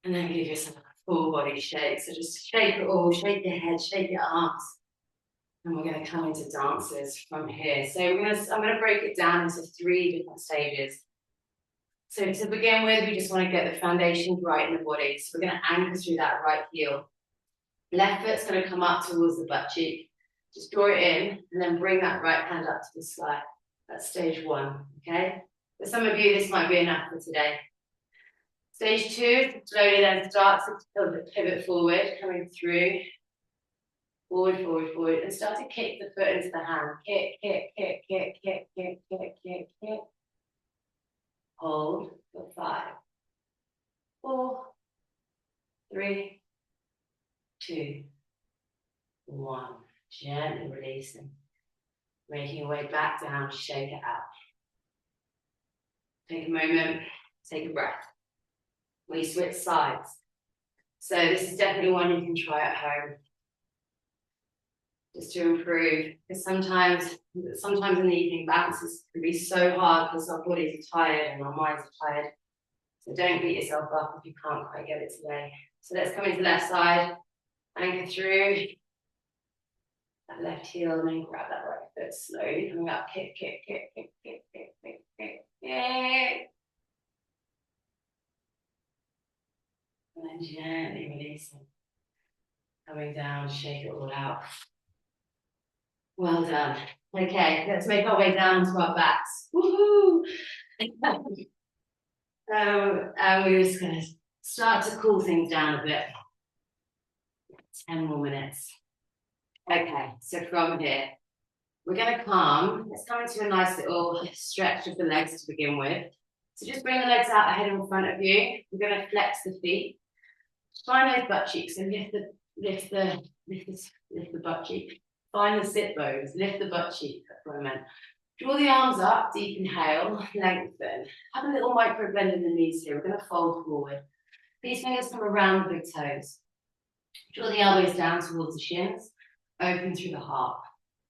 And then give yourself a full body shake. So just shake it all, shake your head, shake your arms. And we're going to come into dances from here. So I'm going to break it down into 3 different stages. So to begin with, we just want to get the foundations right in the body. So we're going to anchor through that right heel. Left foot's going to come up towards the butt cheek. Just draw it in and then bring that right hand up to the sky. That's stage 1, okay? For some of you, this might be enough for today. Stage 2, slowly then start to pivot forward, coming through. Forward, forward, forward. And start to kick the foot into the hand. Kick, kick, kick, kick, kick, kick, kick, kick, kick. Hold for 5, 4, 3, 2, 1. Gently releasing. Making your way back down, shake it out. Take a moment, take a breath. We switch sides. So this is definitely one you can try at home. Just to improve, because sometimes in the evening balances can be so hard because our bodies are tired and our minds are tired. So don't beat yourself up if you can't quite get it today. So let's come into the left side, anchor through that left heel and then grab that right foot slowly coming up, kick, kick, kick, kick, kick, kick, kick, kick, kick. And then gently releasing. Coming down, shake it all out. Well done. Okay, let's make our way down to our backs. Woohoo! So we're just going to start to cool things down a bit. 10 more minutes. Okay, so from here, we're going to come. Let's come into a nice little stretch of the legs to begin with. So just bring the legs out ahead in front of you. We're going to flex the feet. Find those butt cheeks and lift the butt cheek. Find the sit bones, lift the butt cheek, that's what I meant. Draw the arms up, deep inhale, lengthen. Have a little micro bend in the knees here. We're going to fold forward. These fingers come around the big toes. Draw the elbows down towards the shins. Open through the heart.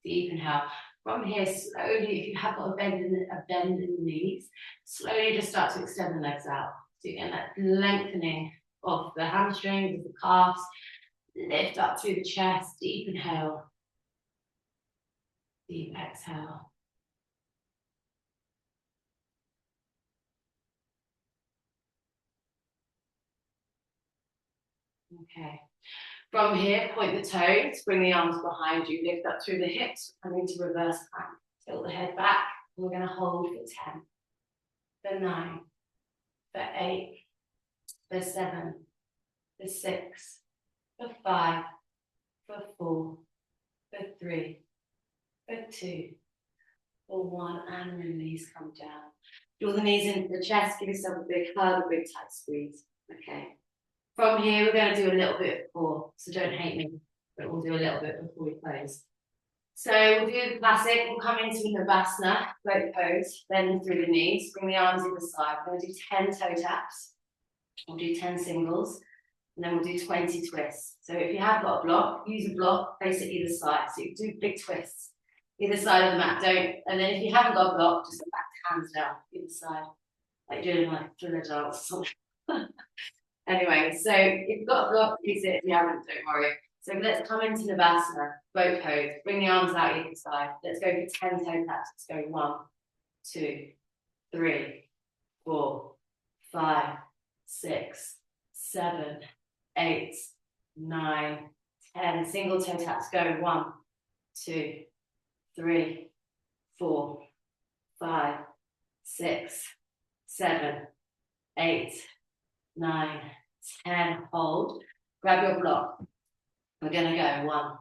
Deep inhale. From here, slowly, if you have got a bend in the knees, slowly just start to extend the legs out. So you're getting that lengthening of the hamstrings, of the calves. Lift up through the chest. Deep inhale. Deep exhale. Okay. From here, point the toes, bring the arms behind you, lift up through the hips, coming to reverse plank. Tilt the head back. We're going to hold for 10, for 9, for 8, for 7, for 6, for 5, for 4, for 3, for 2, for 1, and release, come down. Draw the knees into the chest, give yourself a big hug, a big tight squeeze. Okay. From here, we're going to do a little bit before, so don't hate me, but we'll do a little bit before we close. So we'll do the classic, we'll come into Navasana, boat pose, bend through the knees, bring the arms either side. We're going to do 10 toe taps, we'll do 10 singles, and then we'll do 20 twists. So if you have got a block, use a block, face it either side. So you do big twists, either side of the mat, don't. And then if you haven't got a block, just back hands down, either side, like doing like thriller dance or something. Anyway, so if you've got a block, use it. If you haven't, don't worry. So let's come into Navasana, boat pose. Bring the arms out either side. Let's go for 10 toe taps. Let's go 1, 2, 3, 4, 5, 6, 7, 8, 9, 10. Single toe taps. Go 1, 2, 3, 4, 5, 6, 7, 8, 9, 10, hold. Grab your block. We're going to go 1,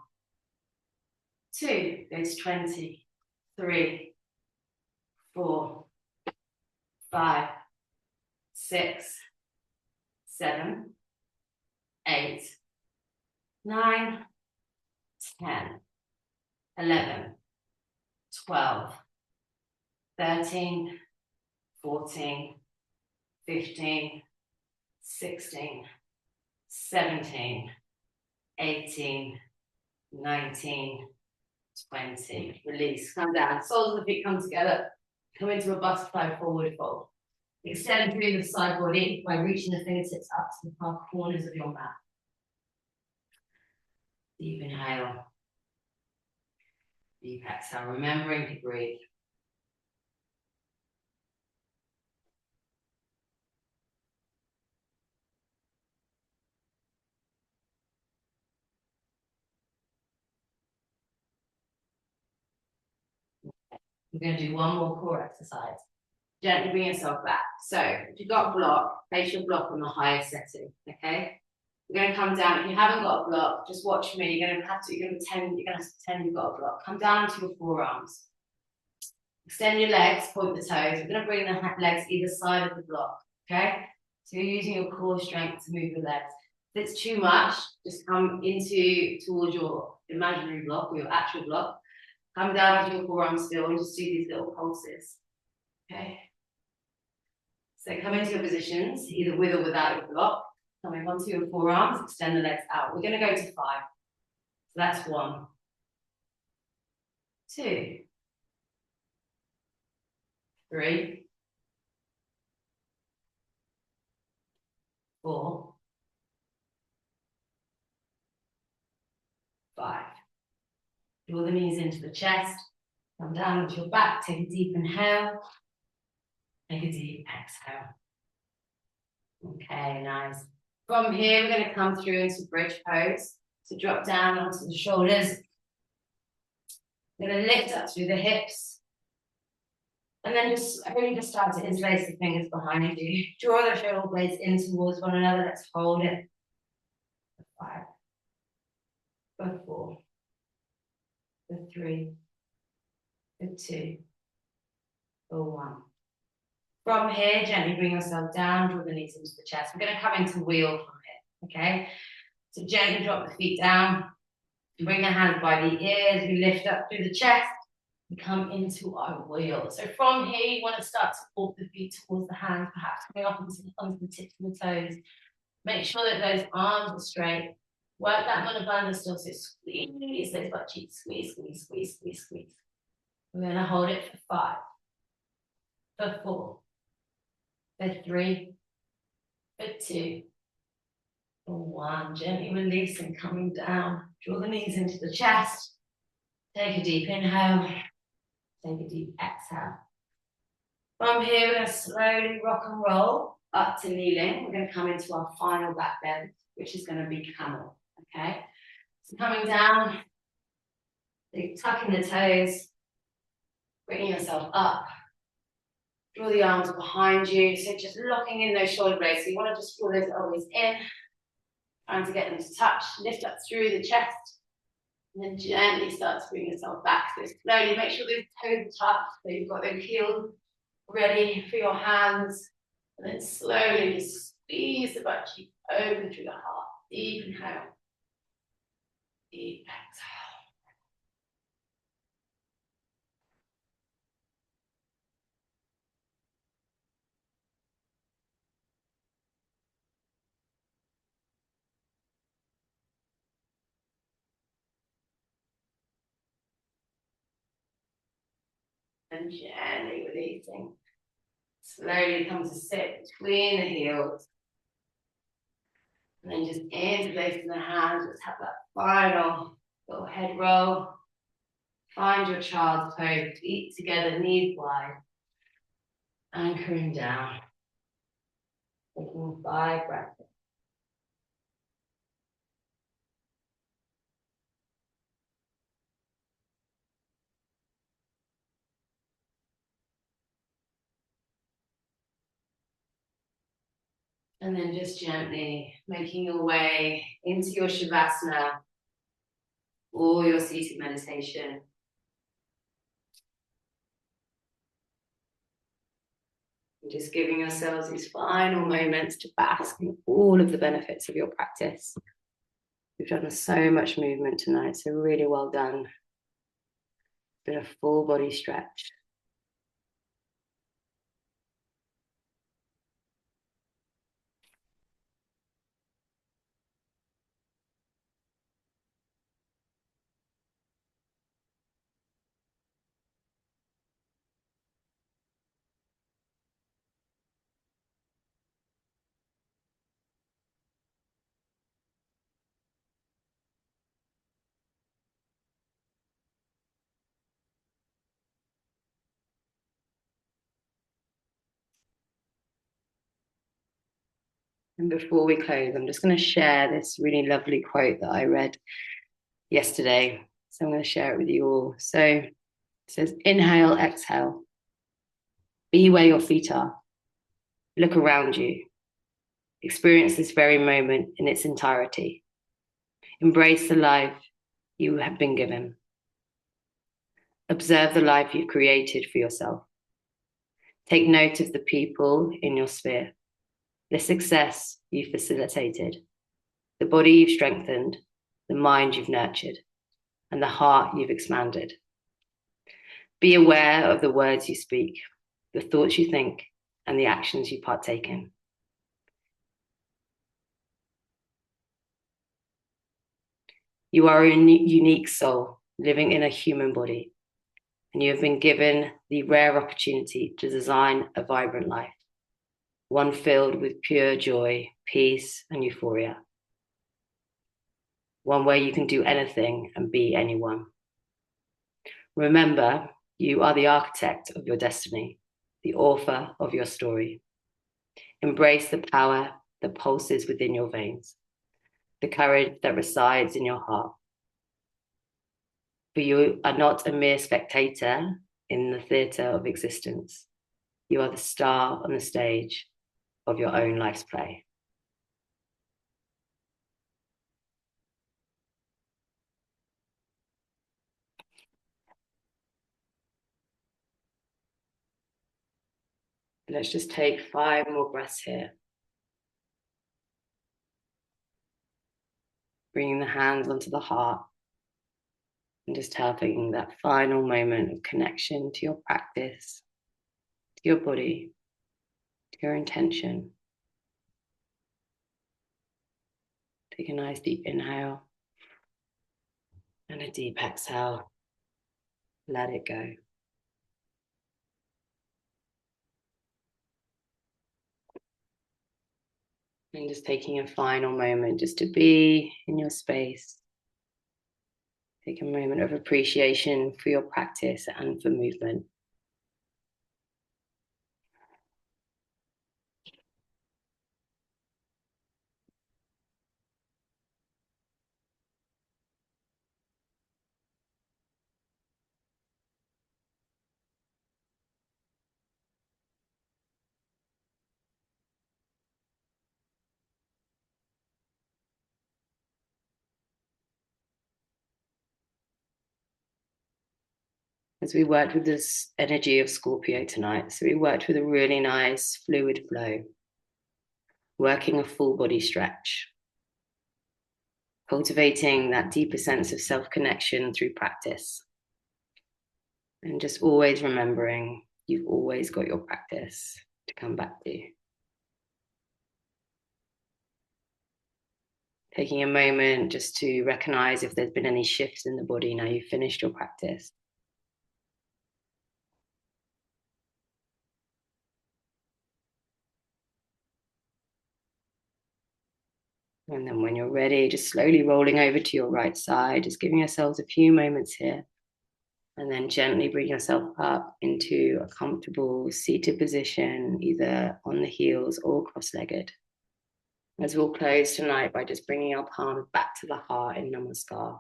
2, go to 20, 3, 4, 5, 6, 7, 8, 9, 10, 11, 12, 13, 14, 15, 16, 17, 18, 19, 20. Release, come down. Soles of the feet come together. Come into a butterfly forward fold. Extend through the side body by reaching the fingertips up to the far corners of your mat. Deep inhale. Deep exhale, remembering to breathe. We're going to do one more core exercise. Gently bring yourself back. So if you've got a block, place your block on the highest setting, okay? We're going to come down. If you haven't got a block, just watch me. You're going to have to pretend you've got a block. Come down to your forearms. Extend your legs, point the toes. We're going to bring the legs either side of the block, okay? So you're using your core strength to move your legs. If it's too much, just come towards your imaginary block or your actual block. Come down to your forearms still and just do these little pulses, okay? So come into your positions, either with or without your block. Coming onto your forearms, extend the legs out. We're going to go to 5. So that's 1, 2, 3, 4, 5. Draw the knees into the chest. Come down onto your back. Take a deep inhale. Take a deep exhale. Okay, nice. From here, we're going to come through into bridge pose. So drop down onto the shoulders. We're going to lift up through the hips. And then just start to interlace the fingers behind you. Draw the shoulder blades in towards one another. Let's hold it. For 5. For 4. For 3. For 2. For 1. From here, gently bring yourself down, draw the knees into the chest. We're going to come into wheel from here, okay? So gently drop the feet down. Bring the hands by the ears, we lift up through the chest, we come into our wheel. So from here, you want to start to walk the feet towards the hands, perhaps coming up onto the tips of the toes. Make sure that those arms are straight. Work that Mona Bandha still, so squeeze those butt cheeks, squeeze, squeeze, squeeze, squeeze, squeeze. We're going to hold it for 5, for 4, for 3, for 2, for 1. Gently releasing, coming down. Draw the knees into the chest. Take a deep inhale. Take a deep exhale. From here, we're going to slowly rock and roll up to kneeling. We're going to come into our final back bend, which is going to be camel. Okay? So coming down, tucking the toes, bringing yourself up. Draw the arms behind you. So just locking in those shoulder blades. So you want to just draw those elbows in, trying to get them to touch. Lift up through the chest. And then gently start to bring yourself back. So slowly make sure those toes are touched. So you've got those heels ready for your hands. And then slowly squeeze the butt cheek open through the heart. Deep inhale. Deep exhale. And gently releasing. Slowly come to sit between the heels. And then just interlacing the hands. Just have that final little head roll. Find your child's pose. Feet together, knees wide. Anchoring down. Taking 5 breaths. And then just gently making your way into your Shavasana or your seated meditation. And just giving yourselves these final moments to bask in all of the benefits of your practice. We've done so much movement tonight, so really well done. It's been a full body stretch. And before we close, I'm just going to share this really lovely quote that I read yesterday. So I'm going to share it with you all. So it says, inhale, exhale. Be where your feet are. Look around you. Experience this very moment in its entirety. Embrace the life you have been given. Observe the life you've created for yourself. Take note of the people in your sphere, the success you've facilitated, the body you've strengthened, the mind you've nurtured, and the heart you've expanded. Be aware of the words you speak, the thoughts you think, and the actions you partake in. You are a unique soul living in a human body, and you have been given the rare opportunity to design a vibrant life, one filled with pure joy, peace, and euphoria. One where you can do anything and be anyone. Remember, you are the architect of your destiny, the author of your story. Embrace the power that pulses within your veins, the courage that resides in your heart. For you are not a mere spectator in the theatre of existence. You are the star on the stage of your own life's play. Let's just take 5 more breaths here. Bringing the hands onto the heart. And just having that final moment of connection to your practice, to your body, to your intention. Take a nice deep inhale and a deep exhale. Let it go. And just taking a final moment just to be in your space. Take a moment of appreciation for your practice and for movement. As we worked with this energy of Scorpio tonight, so we worked with a really nice fluid flow, working a full body stretch, cultivating that deeper sense of self-connection through practice. And just always remembering you've always got your practice to come back to. Taking a moment just to recognize if there's been any shifts in the body now you've finished your practice. And then when you're ready, just slowly rolling over to your right side, just giving yourselves a few moments here. And then gently bring yourself up into a comfortable seated position, either on the heels or cross-legged. As we'll close tonight by just bringing our palms back to the heart in Namaskar,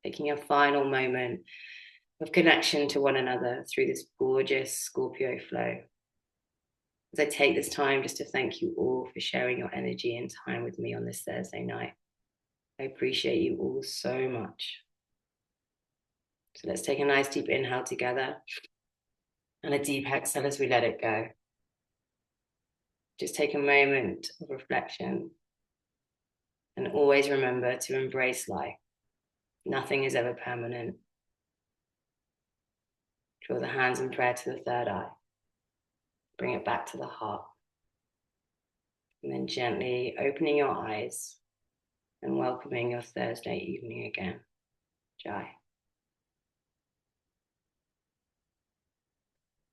taking a final moment of connection to one another through this gorgeous Scorpio flow. As I take this time just to thank you all for sharing your energy and time with me on this Thursday night. I appreciate you all so much. So let's take a nice deep inhale together and a deep exhale as we let it go. Just take a moment of reflection and always remember to embrace life. Nothing is ever permanent. Draw the hands in prayer to the third eye. Bring it back to the heart. And then gently opening your eyes and welcoming your Thursday evening again. Jai.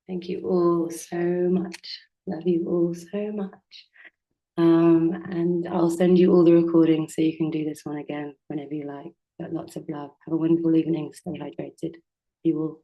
Thank you all so much. Love you all so much. And I'll send you all the recordings so you can do this one again whenever you like. But lots of love. Have a wonderful evening. Stay hydrated. You all.